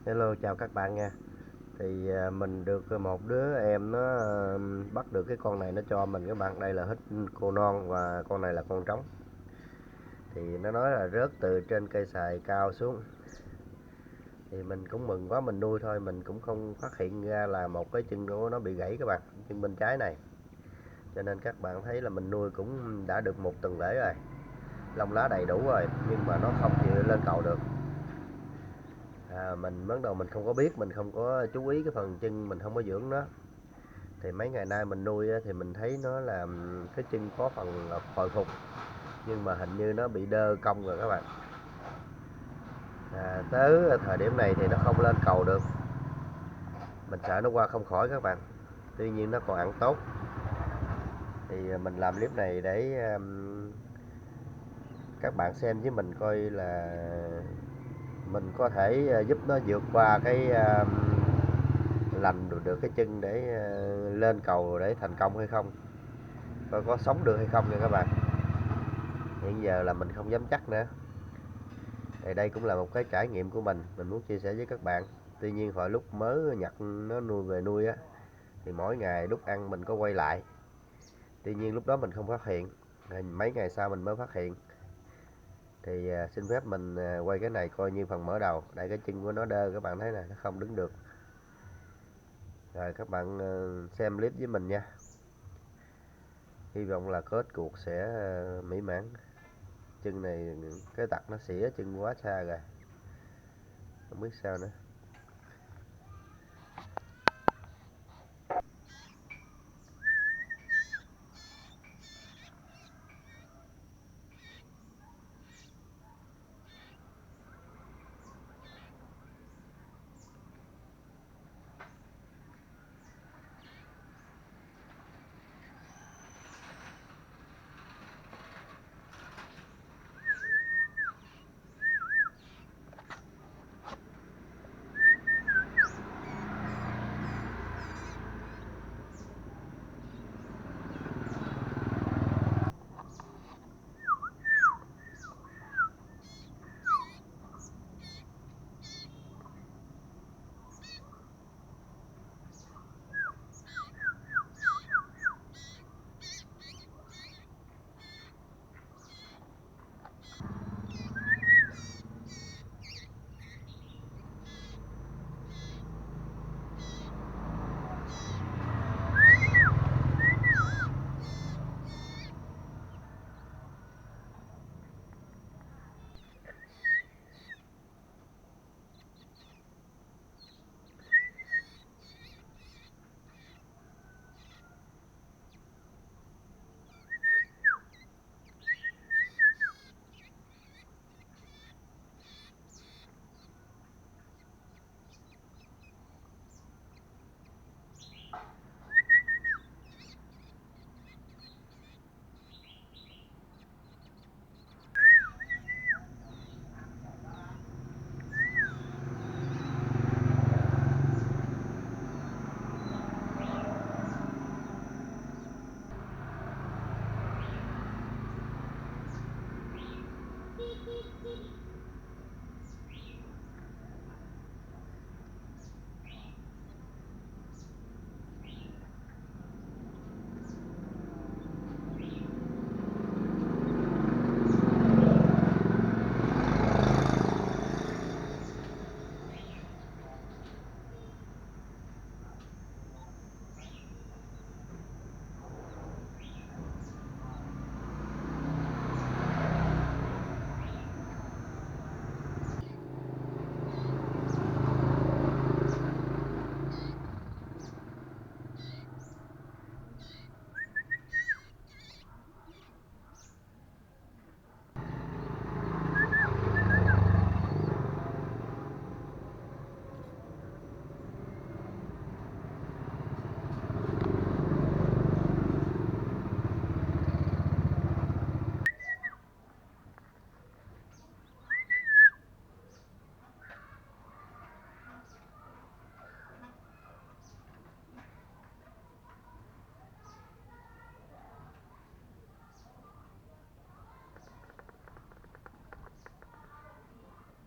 Hello, chào các bạn nha. Mình được một đứa em nó bắt được cái con này, nó cho mình các bạn. Đây là hít cô non và con này là con trống. Thì nó nói là rớt từ trên cây sài cao xuống. Thì mình cũng mừng quá, mình nuôi thôi, mình cũng không phát hiện ra là một cái chân của nó bị gãy các bạn, chân bên trái này. Cho nên các bạn thấy là mình nuôi cũng đã được một tuần lễ rồi, lông lá đầy đủ rồi, nhưng mà nó không chịu lên cầu được. Mình bắt đầu mình không có biết, mình không có chú ý cái phần chân, mình không có dưỡng nó. Thì mấy ngày nay mình nuôi thì mình thấy nó là cái chân có phần hồi phục, nhưng mà hình như nó bị đơ cong rồi các bạn. Tới thời điểm này thì nó không lên cầu được, mình sợ nó qua không khỏi các bạn. Tuy nhiên nó còn ăn tốt. Thì mình làm clip này để các bạn xem với mình coi là mình có thể giúp nó vượt qua cái lành được cái chân để lên cầu để thành công hay không, coi có sống được hay không nha các bạn. Hiện giờ là mình không dám chắc nữa. Thì đây cũng là một cái trải nghiệm của mình muốn chia sẻ với các bạn. Tuy nhiên hồi lúc mới nhặt nó nuôi về nuôi á, thì mỗi ngày lúc ăn mình có quay lại. Tuy nhiên lúc đó mình không phát hiện, mấy ngày sau mình mới phát hiện. Thì xin phép mình quay cái này coi như phần mở đầu. Đây, cái chân của nó đơ, các bạn thấy nè, nó không đứng được. Rồi các bạn xem clip với mình nha. Hy vọng là kết cuộc sẽ mỹ mãn. Chân này cái tật nó xỉa chân quá xa rồi, không biết sao nữa.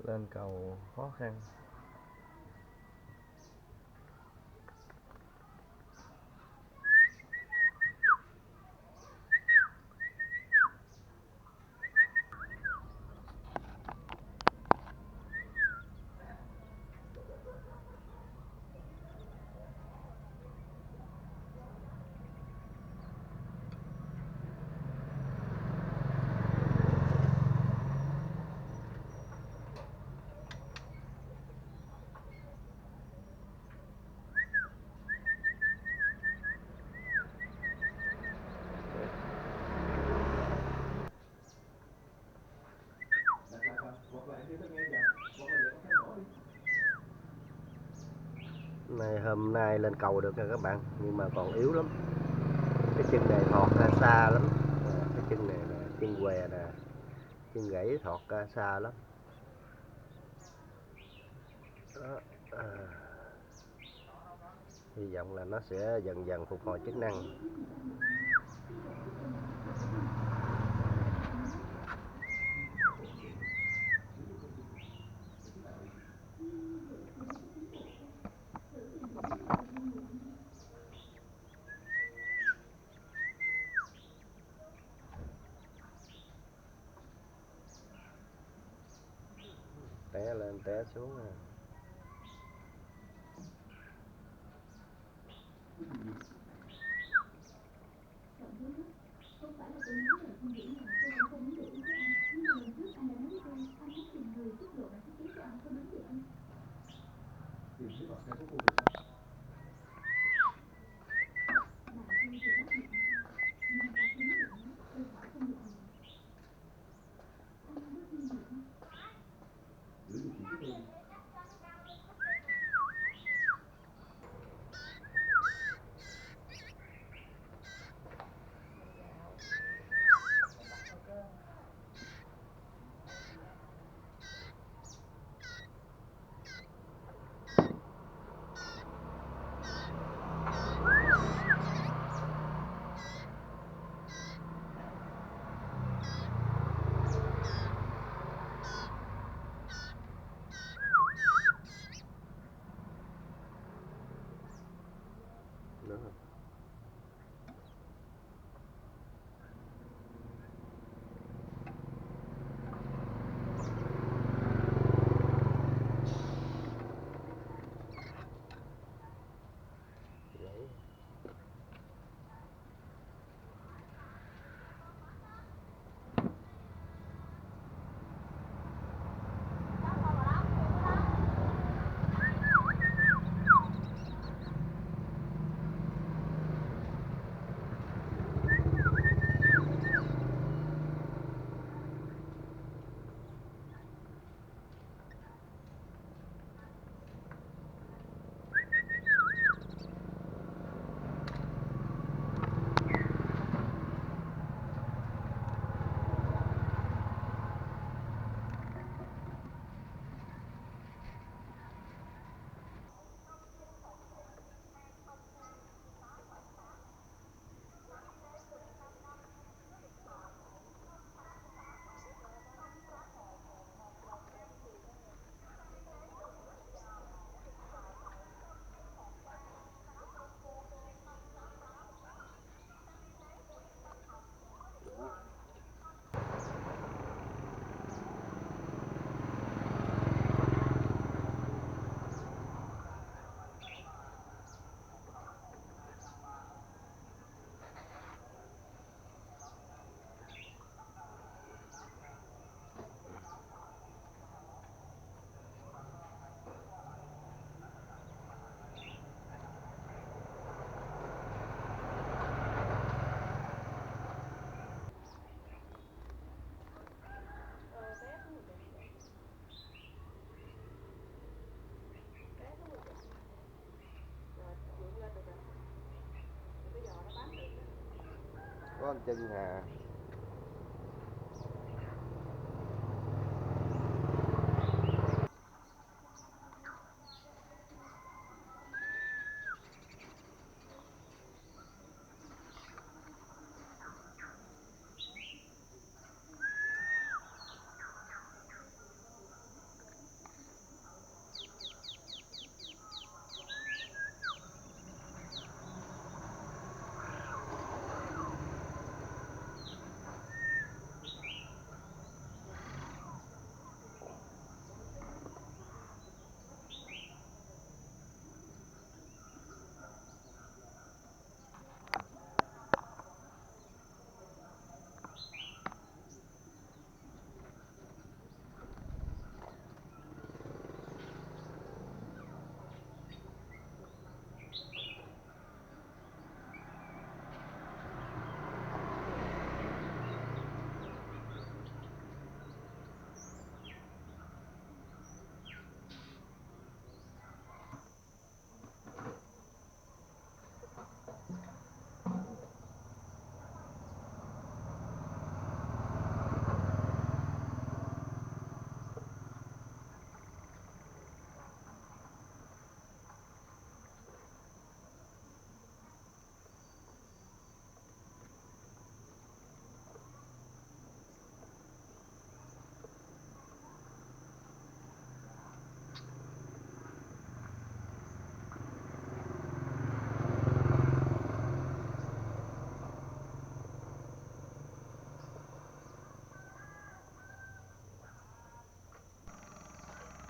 Lên cầu khó khăn. Hôm nay lên cầu được rồi các bạn, nhưng mà còn yếu lắm. Cái chân này thọt ra xa lắm. Cái chân này là chân què nè, chân gãy thọt ra xa lắm. Đó. À, hy vọng là nó sẽ dần dần phục hồi chức năng. Té lên té xuống. Đó. Có con chân hà.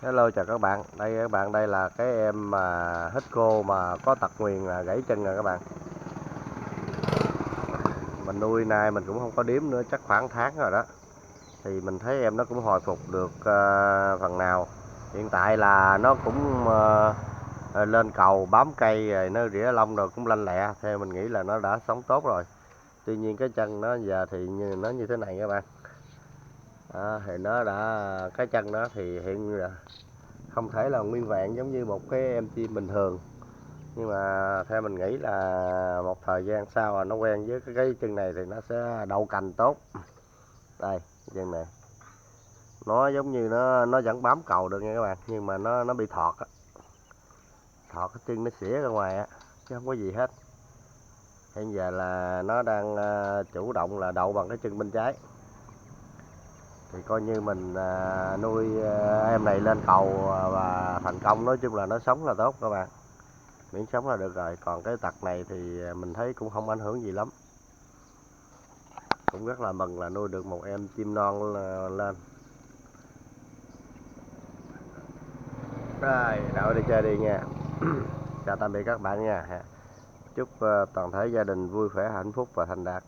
Hello chào các bạn, đây là cái em mà hết cô mà có tật nguyền là gãy chân rồi các bạn. Mình nuôi nay mình cũng không có đếm nữa, chắc khoảng tháng rồi đó. Thì mình thấy em nó cũng hồi phục được phần nào. Hiện tại là nó cũng lên cầu bám cây rồi nó rỉa lông rồi cũng lanh lẹ, theo mình nghĩ là nó đã sống tốt rồi. Tuy nhiên cái chân nó giờ thì nó như thế này các bạn. Thì nó đã cái chân nó thì hiện không thể là nguyên vẹn giống như một cái em chim bình thường, nhưng mà theo mình nghĩ là một thời gian sau là nó quen với cái chân này thì nó sẽ đậu cành tốt. Đây chân này nó giống như nó vẫn bám cầu được nha các bạn, nhưng mà nó bị thọt á, thọt cái chân nó xỉa ra ngoài á, chứ không có gì hết. Hiện giờ là nó đang chủ động là đậu bằng cái chân bên trái, thì coi như mình nuôi em này lên cầu và thành công. Nói chung là nó sống là tốt các bạn, miễn sống là được rồi. Còn cái tật này thì mình thấy cũng không ảnh hưởng gì lắm, cũng rất là mừng là nuôi được một em chim non lên. Rồi đậu đi chơi đi nha. Chào tạm biệt các bạn nha. Chúc toàn thể gia đình vui khỏe hạnh phúc và thành đạt.